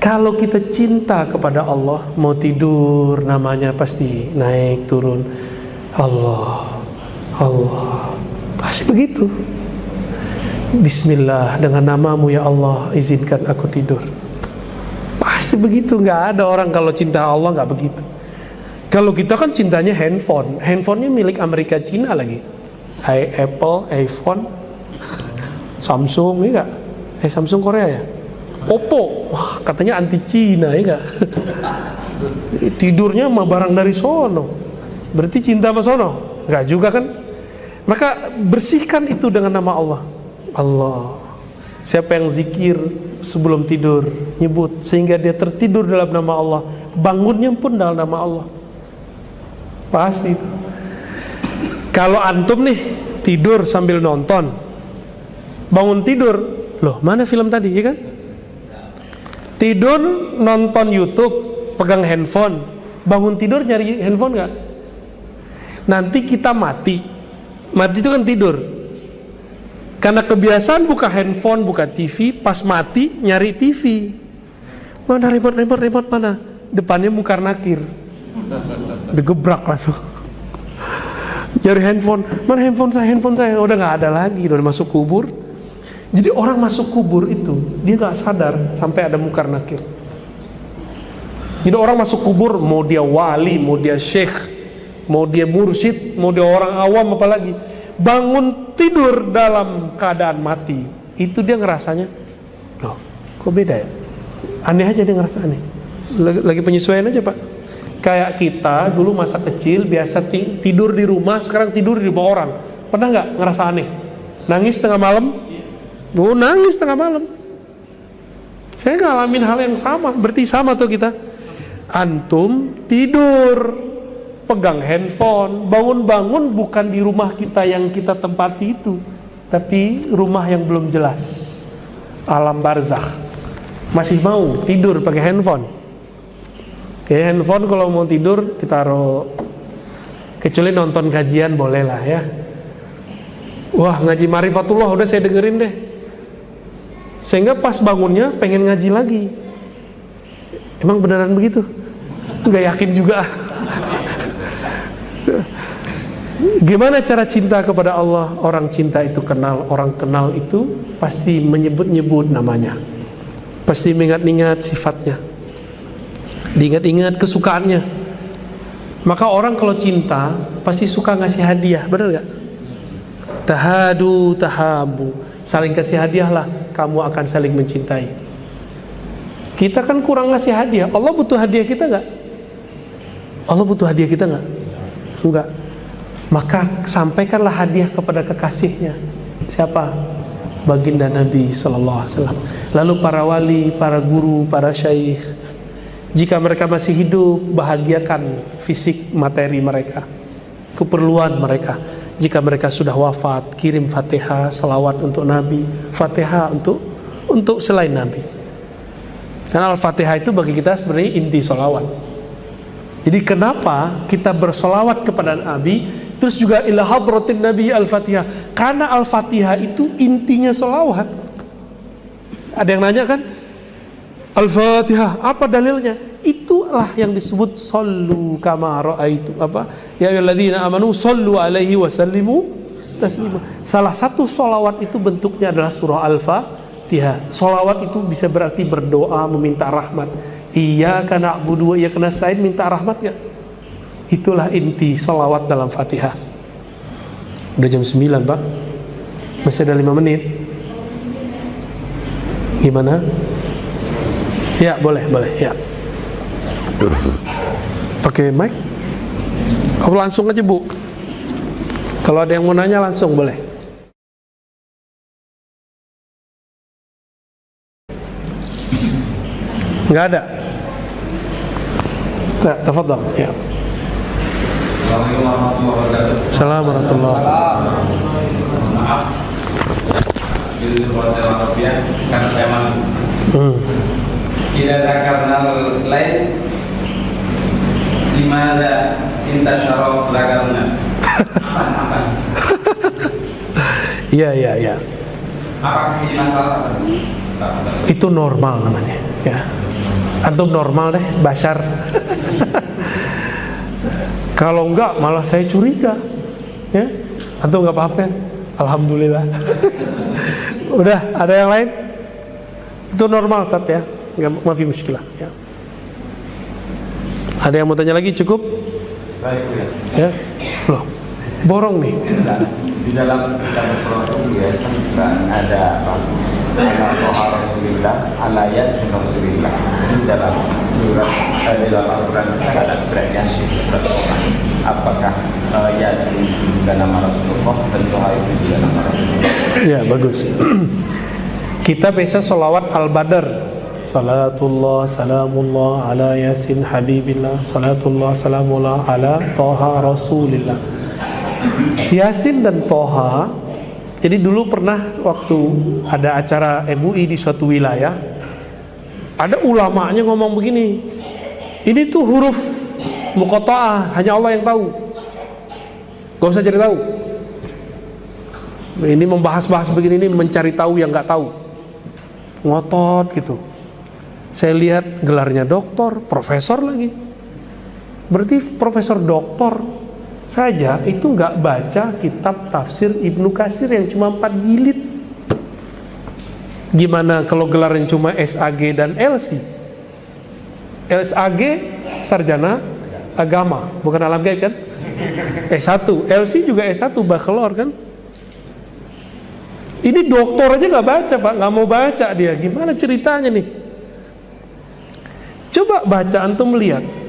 Kalau kita cinta kepada Allah, mau tidur namanya pasti naik turun. Allah, Allah, pasti begitu. Bismillah, dengan namamu ya Allah, izinkan aku tidur. Pasti begitu. Nggak ada orang kalau cinta Allah nggak begitu. Kalau kita kan cintanya handphone. Handphonenya milik Amerika Cina lagi. Apple, iPhone, Samsung, ya nggak? Samsung Korea ya? Oppo, wah, katanya anti Cina, ya nggak? Tidurnya sama barang dari sono. Berarti cinta sama sono? Nggak juga kan? Maka bersihkan itu dengan nama Allah. Allah. Siapa yang zikir sebelum tidur, nyebut sehingga dia tertidur dalam nama Allah, bangunnya pun dalam nama Allah. Pasti itu. Kalau antum nih tidur sambil nonton, bangun tidur, loh mana film tadi, ya kan? Tidur nonton YouTube, pegang handphone, bangun tidur nyari handphone nggak? Nanti kita mati itu kan tidur. Karena kebiasaan buka handphone, buka TV, pas mati nyari TV. Mana remote mana? Depannya Munkar Nakir. Digebrak langsung. Nyari handphone, mana handphone saya? Udah nggak ada lagi, udah masuk kubur. Jadi orang masuk kubur itu dia nggak sadar sampai ada Munkar Nakir. Jadi orang masuk kubur, mau dia wali, mau dia syekh, mau dia mursyid, mau dia orang awam apalagi, bangun tidur dalam keadaan mati, itu dia ngerasanya, loh kok beda ya? Aneh aja dia ngerasa aneh. Lagi penyesuaian aja pak. Kayak kita dulu masa kecil biasa tidur di rumah, sekarang tidur di rumah orang. Pernah nggak ngerasa aneh? Nangis tengah malam? Oh nangis tengah malam. Saya ngalamin hal yang sama. Berarti sama tuh kita. Antum tidur, pegang handphone, bangun-bangun bukan di rumah kita yang kita tempati itu, tapi rumah yang belum jelas, alam barzakh. Masih mau tidur pakai handphone? Ya handphone kalau mau tidur ditaruh, kecuali nonton kajian boleh lah ya. Wah ngaji Marifatullah udah saya dengerin deh, sehingga pas bangunnya pengen ngaji lagi. Emang beneran begitu? Nggak yakin juga. Gimana cara cinta kepada Allah? Orang cinta itu kenal, orang kenal itu pasti menyebut-nyebut namanya, pasti mengingat-ingat sifatnya, diingat-ingat kesukaannya. Maka orang kalau cinta pasti suka ngasih hadiah, benar gak? Tahadu tahabu, saling kasih hadiah lah, kamu akan saling mencintai. Kita kan kurang ngasih hadiah. Allah butuh hadiah kita gak? Allah butuh hadiah kita gak? Enggak. Maka sampaikanlah hadiah kepada kekasihnya. Siapa? Baginda Nabi SAW. Lalu para wali, para guru, para syaikh, jika mereka masih hidup, bahagiakan fisik materi mereka, keperluan mereka. Jika mereka sudah wafat, kirim Fatihah, salawat untuk Nabi, Fatihah untuk selain Nabi. Karena Al-Fatihah itu bagi kita sebenarnya inti salawat. Jadi kenapa kita bersolawat kepada Nabi, terus juga ila hadratin Nabi Al-Fatihah? Karena Al-Fatihah itu intinya solawat. Ada yang nanya kan, Al-Fatihah apa dalilnya? Itulah yang disebut sallu kama ra'aitu, apa? Ya ayyuhalladzina amanu sallu alaihi wasallimu taslima. Salah satu solawat itu bentuknya adalah surah Al-Fatihah. Solawat itu bisa berarti berdoa, meminta rahmat. Iyyaka na'budu wa iyyaka nasta'in, minta rahmat ya. Itulah inti salawat dalam Fatihah. Udah jam 9 pak, masih ada 5 menit. Gimana? Ya boleh ya. Pakai mic? Oh, langsung aja bu. Kalau ada yang mau nanya langsung boleh. Nggak ada? Nah, tafadhal ya. Assalamualaikum warahmatullahi wabarakatuh. Maaf, di hotel Arabia karena saya malu. Tidak ada karena lain. Dimana intasyara lagaruna. Iya. Apakah ini masalah? Itu normal namanya. Ya, antum normal deh, Bashar. Kalau enggak malah saya curiga. Ya, antum nggak apa-apa. Alhamdulillah. Udah, ada yang lain? Itu normal Ustaz ya, nggak mafi muskilah. Ya. Ada yang mau tanya lagi? Cukup? Baik Ya, ya. loh, borong nih. Di dalam kitab Rasul ya juga ada apa? Ala Rasulillah, alayat Rasulillah. Di dalam Al-Quran ada bereaksi Rasulullah. Apakah Yasin juga nama Rasulullah dan Toha itu juga nama Rasulullah? Ya, bagus. Kita biasa sholawat Al-Badr. Salatullah salamullah ala Yasin Habibillah. Salatullah salamullah ala Toha Rasulillah. Yasin dan Toha. Jadi dulu pernah waktu ada acara MUI di suatu wilayah, ada ulamanya ngomong begini, ini tuh huruf muqatta'ah, hanya Allah yang tahu, gak usah cari tahu. Ini membahas-bahas begini, ini mencari tahu yang gak tahu, ngotot gitu. Saya lihat gelarnya doktor, profesor lagi. Berarti profesor doktor saja itu nggak baca kitab tafsir Ibnu Katsir yang cuma 4 jilid. Gimana kalau gelarnya cuma SAG dan LC? SAG sarjana agama, bukan alam gaib kan? S1, LC juga S1 bachelor kan? Ini doktor aja nggak baca Pak, nggak mau baca dia. Gimana ceritanya nih? Coba baca antum lihat.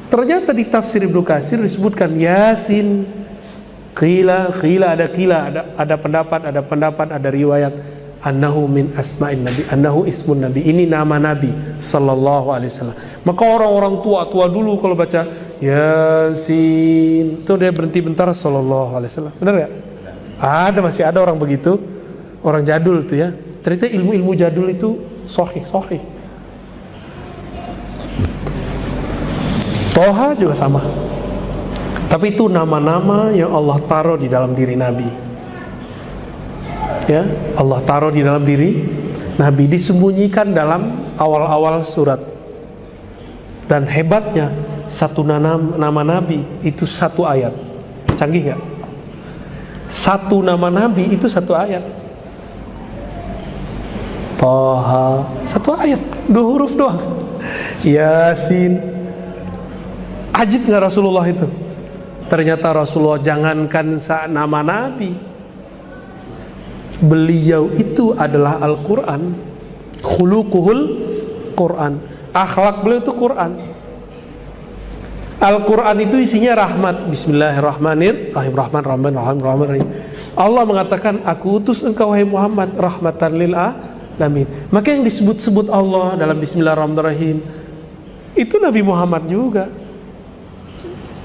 Ternyata di tafsir Ibnu Katsir disebutkan Yasin, qila ada pendapat, ada riwayat annahu min asma'in nabi, annahu ismun nabi. Ini nama nabi sallallahu alaihi wasallam. Maka orang-orang tua dulu kalau baca Yasin, itu dia berhenti bentar sallallahu alaihi wasallam. Benar ya? Masih ada orang begitu. Orang jadul itu ya. Ternyata ilmu-ilmu jadul itu sahih. Toha juga sama. Tapi itu nama-nama yang Allah taruh di dalam diri Nabi. Ya, Allah taruh di dalam diri Nabi, disembunyikan dalam awal-awal surat. Dan hebatnya satu nama Nabi itu satu ayat. Canggih gak? Satu nama Nabi itu satu ayat. Toha, satu ayat, 2 huruf doang. Yasin. Ajib gak Rasulullah itu? Ternyata Rasulullah jangankan nama Nabi, beliau itu adalah Al-Quran. Khuluquhul Quran. Akhlak beliau itu Quran. Al-Quran itu isinya rahmat. Bismillahirrahmanirrahim. Rahim. Allah mengatakan, aku utus engkau wahai Muhammad rahmatan lil alamin. Maka yang disebut-sebut Allah dalam Bismillahirrahmanirrahim itu Nabi Muhammad juga.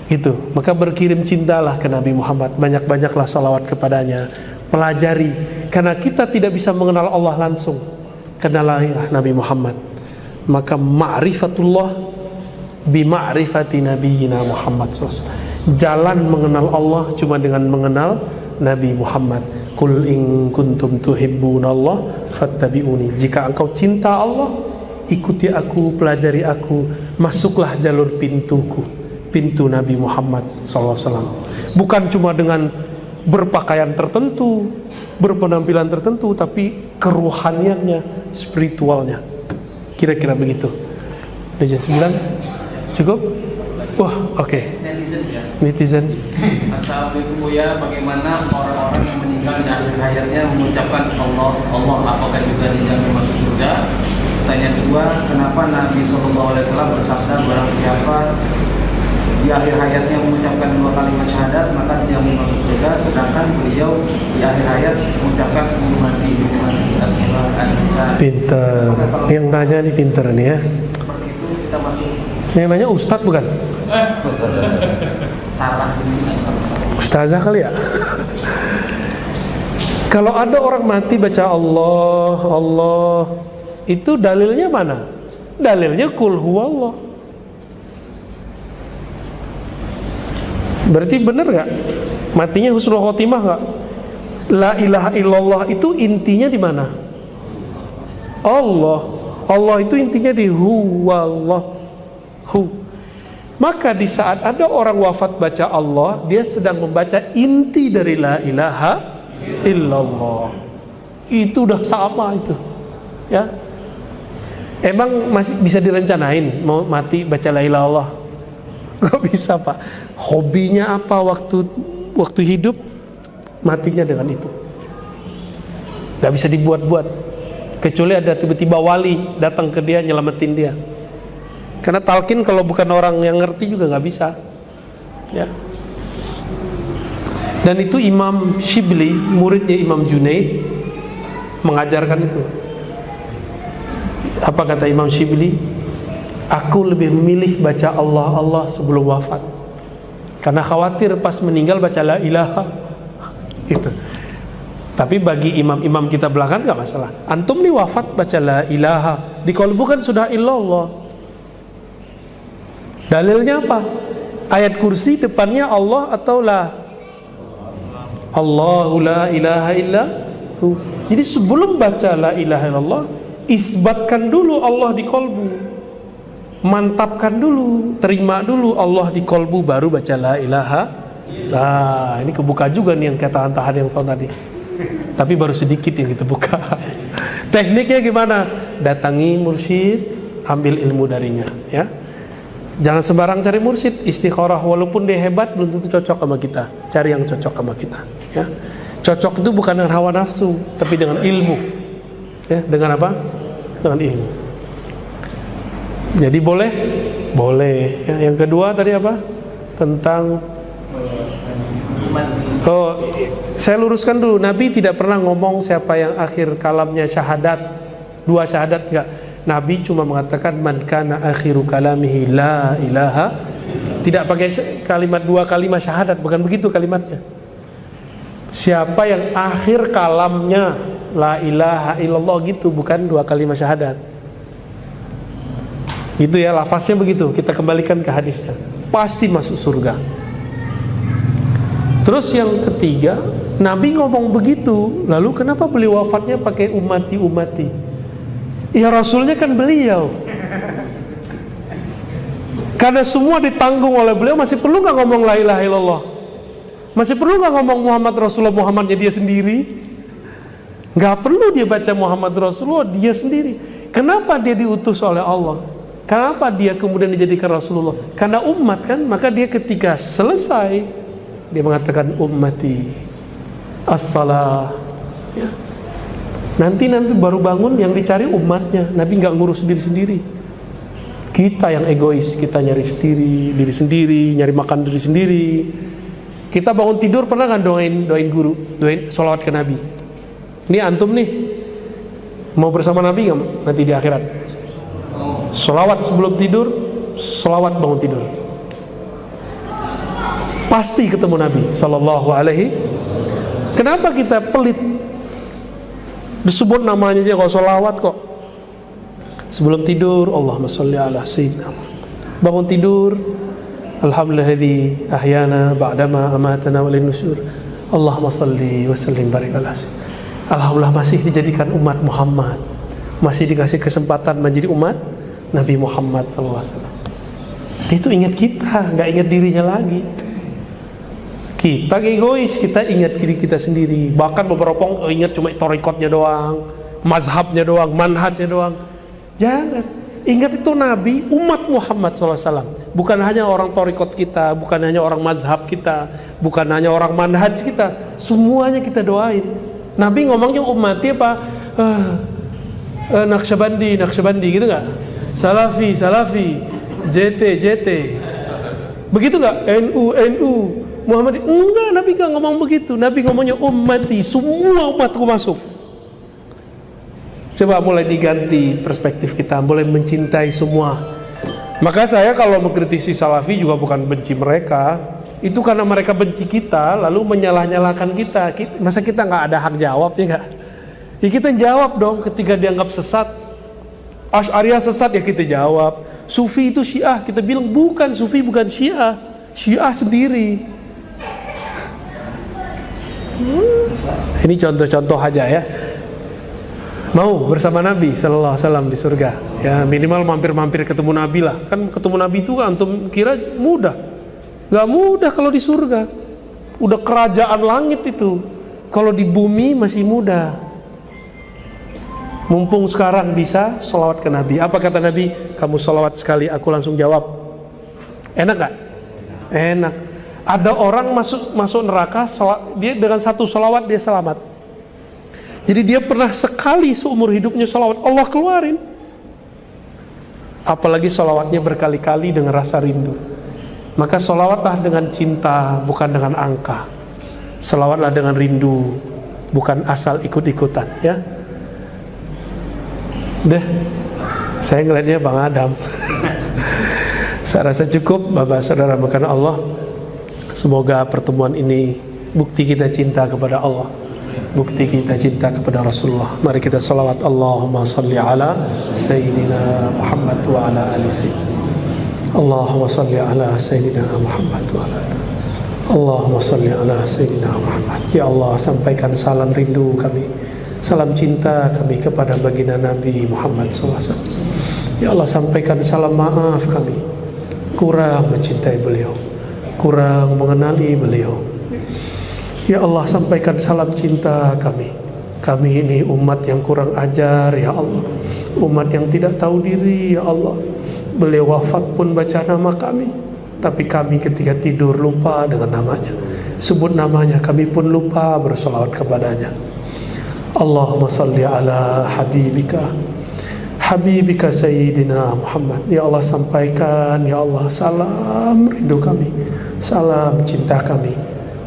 Itu, maka berkirim cintalah ke Nabi Muhammad, banyak-banyaklah salawat kepadanya, pelajari, karena kita tidak bisa mengenal Allah langsung, kenalilah Nabi Muhammad. Maka ma'rifatullah bima'rifati nabiyina Muhammad SAW. Jalan mengenal Allah cuma dengan mengenal Nabi Muhammad. Qul in kuntum tuhibbunallah fattabi'uni. Jika engkau cinta Allah, ikuti aku, pelajari aku, masuklah jalur pintu Nabi Muhammad SAW. Bukan cuma dengan berpakaian tertentu, berpenampilan tertentu, tapi keruhaniannya, spiritualnya. Kira-kira begitu. Udah jam 9? Cukup? Wah, oke. Netizen. Assalamualaikum ya. Bagaimana orang-orang yang meninggal di akhir hayatnya mengucapkan Allah, apakah juga dijamin masuk surga? Pertanyaan kedua, kenapa Nabi SAW bersabda barang siapa di akhir hayatnya mengucapkan 2 kalimat syahadat maka dijamin masuk surga, sedangkan beliau di akhir hayat mengucapkan ummati as-salat. Pinter. Yang nanya nih pinter nih ya. Seperti itu kita masuk. Yang nanya Ustadz bukan? Salah. Ustazah kali ya. Kalau ada orang mati baca Allah, itu dalilnya mana? Dalilnya qul huwallah. Berarti benar gak? Matinya husnul khotimah gak? La ilaha illallah itu intinya di mana? Allah. Allah itu intinya di huwallahu. Maka di saat ada orang wafat baca Allah, dia sedang membaca inti dari la ilaha illallah. Itu udah sama itu, ya. Emang masih bisa direncanain mau mati baca la ilaha illallah? Gak bisa, Pak. Hobinya apa waktu hidup, matinya dengan itu. Gak bisa dibuat-buat. Kecuali ada tiba-tiba wali datang ke dia nyelamatin dia. Karena talqin kalau bukan orang yang ngerti juga gak bisa, ya. Dan itu Imam Shibli, muridnya Imam Junaid, mengajarkan itu. Apa kata Imam Shibli? Aku lebih memilih baca Allah Allah sebelum wafat, karena khawatir pas meninggal baca la ilaha gitu. Tapi bagi imam-imam kita belakang gak masalah. Antum nih wafat baca la ilaha, di qalbu kan sudah illallah. Dalilnya apa? Ayat kursi depannya Allah atau la? Allahu la ilaha illahu. Jadi sebelum baca la ilaha illallah, isbatkan dulu Allah di qalbu. Mantapkan dulu, terima dulu Allah di qalbu, baru baca la ilaha. Nah, ini kebuka juga nih yang kata antahan yang tahun tadi. Tapi baru sedikit yang kita buka. Tekniknya gimana? Datangi mursyid, ambil ilmu darinya, ya. Jangan sembarang cari mursyid. Istikharah, walaupun dia hebat belum tentu cocok sama kita. Cari yang cocok sama kita, ya. Cocok itu bukan dengan hawa nafsu, tapi dengan ilmu, ya. Dengan apa? Dengan ilmu. Jadi boleh, ya. Yang kedua tadi apa? Tentang saya luruskan dulu. Nabi tidak pernah ngomong siapa yang akhir kalamnya syahadat, 2 syahadat, enggak. Nabi cuma mengatakan man kana akhiru kalamihi la ilaha. Tidak pakai kalimat 2 kalimat syahadat, bukan begitu kalimatnya. Siapa yang akhir kalamnya la ilaha illallah gitu, bukan 2 kalimat syahadat. Gitu ya, lafaznya begitu. Kita kembalikan ke hadisnya. Pasti masuk surga. Terus yang ketiga, Nabi ngomong begitu, lalu kenapa beliau wafatnya pakai ummati? Ya Rasulnya kan beliau. Karena semua ditanggung oleh beliau, masih perlu gak ngomong la ilaha illallah? Masih perlu gak ngomong Muhammad Rasulullah, Muhammadnya dia sendiri? Gak perlu dia baca Muhammad Rasulullah, dia sendiri. Kenapa dia diutus oleh Allah? Kenapa dia kemudian dijadikan Rasulullah? Karena umat kan, maka dia ketika selesai, dia mengatakan ummati as-salah, ya. Nanti baru bangun, yang dicari umatnya. Nabi nggak ngurus diri sendiri. Kita yang egois, kita nyari diri sendiri, nyari makan diri sendiri. Kita bangun tidur pernah kan doain guru, doain sholawat ke Nabi. Ini antum nih mau bersama Nabi nggak nanti di akhirat? Sholawat sebelum tidur, sholawat bangun tidur. Pasti ketemu Nabi Sallallahu Alaihi. Kenapa kita pelit? Disebut namanya aja kok sholawat kok. Sebelum tidur, Allahumma sholli ala sayyidina. Bangun tidur, alhamdulilladzi ahyana ba'dama amatana wa ilaihin nusyur. Allahumma sholli wa sallim barik ala. Alhamdulillah masih dijadikan umat Muhammad. Masih dikasih kesempatan menjadi umat Nabi Muhammad sallallahu alaihi wasallam. Dia itu ingat kita, enggak ingat dirinya lagi. Kita egois, kita ingat diri kita sendiri. Bahkan beberapa orang ingat cuma torikotnya doang, mazhabnya doang, manhajnya doang. Jangan, ingat itu Nabi, umat Muhammad SAW. Bukan hanya orang torikot kita, bukan hanya orang mazhab kita, bukan hanya orang manhaj kita. Semuanya kita doain. Nabi ngomongnya umati apa? Naqsyabandi gitu gak? Salafi, JT. Begitu gak? NU Muhammad. Enggak, Nabi gak ngomong begitu. Nabi ngomongnya ummati, semua umatku masuk. Coba mulai diganti perspektif kita, mulai mencintai semua. Maka saya kalau mengkritisi Salafi juga bukan benci mereka. Itu karena mereka benci kita, lalu menyalah-nyalahkan kita. Masa kita gak ada hak jawab, ya gak? Ya kita jawab dong ketika dianggap sesat. Asy'ariyah sesat, ya kita jawab. Sufi itu Syiah, kita bilang bukan, Sufi bukan Syiah. Syiah sendiri. Ini contoh-contoh aja ya. Mau bersama Nabi sallallahu alaihi wasallam di surga. Ya, minimal mampir-mampir ketemu Nabi lah. Kan ketemu Nabi itu antum kira mudah. Gak mudah kalau di surga. Udah kerajaan langit itu. Kalau di bumi masih mudah. Mumpung sekarang bisa sholawat ke Nabi. Apa kata Nabi? Kamu sholawat sekali, aku langsung jawab. Enak gak? Enak. Ada orang masuk neraka, dia dengan satu sholawat dia selamat. Jadi dia pernah sekali seumur hidupnya sholawat, Allah keluarin. Apalagi sholawatnya berkali-kali dengan rasa rindu. Maka sholawatlah dengan cinta, bukan dengan angka. Sholawatlah dengan rindu, bukan asal ikut-ikutan, ya. Udah, saya ngeliatnya Bang Adam. Saya rasa cukup, Bapak Saudara makanan Allah. Semoga pertemuan ini bukti kita cinta kepada Allah, bukti kita cinta kepada Rasulullah. Mari kita salawat, Allahumma salli ala Sayyidina Muhammad wa ala ali Sayyidina. Allahumma salli ala Sayyidina Muhammad wa ala ali. Allahumma salli ala Sayyidina Muhammad. Ya Allah, sampaikan salam rindu kami, salam cinta kami kepada baginda Nabi Muhammad SAW. Ya Allah, sampaikan salam maaf kami, kurang mencintai beliau, kurang mengenali beliau. Ya Allah, sampaikan salam cinta kami. Kami ini umat yang kurang ajar, ya Allah, umat yang tidak tahu diri, ya Allah. Beliau wafat pun baca nama kami, tapi kami ketika tidur lupa dengan namanya. Sebut namanya, kami pun lupa bersolawat kepadanya. Allahumma salli ala Habibika Sayyidina Muhammad. Ya Allah, sampaikan, ya Allah, salam rindu kami, salam cinta kami,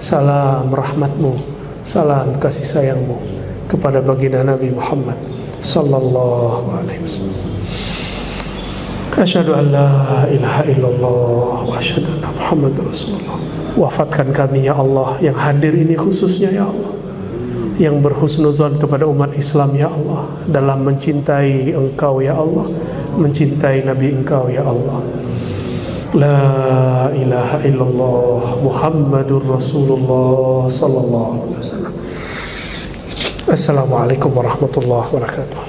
salam rahmatmu, salam kasih sayangmu kepada baginda Nabi Muhammad sallallahu alaihi wasallam. Asyhadu an la ilaha illallah wa asyhadu anna Muhammadar Rasulullah. Wafatkan kami ya Allah, yang hadir ini khususnya ya Allah, yang berhusnuzon kepada umat Islam ya Allah, dalam mencintai Engkau ya Allah, mencintai Nabi Engkau ya Allah. La ilaha illallah Muhammadur Rasulullah sallallahu alaihi wasallam. Assalamualaikum warahmatullahi wabarakatuh.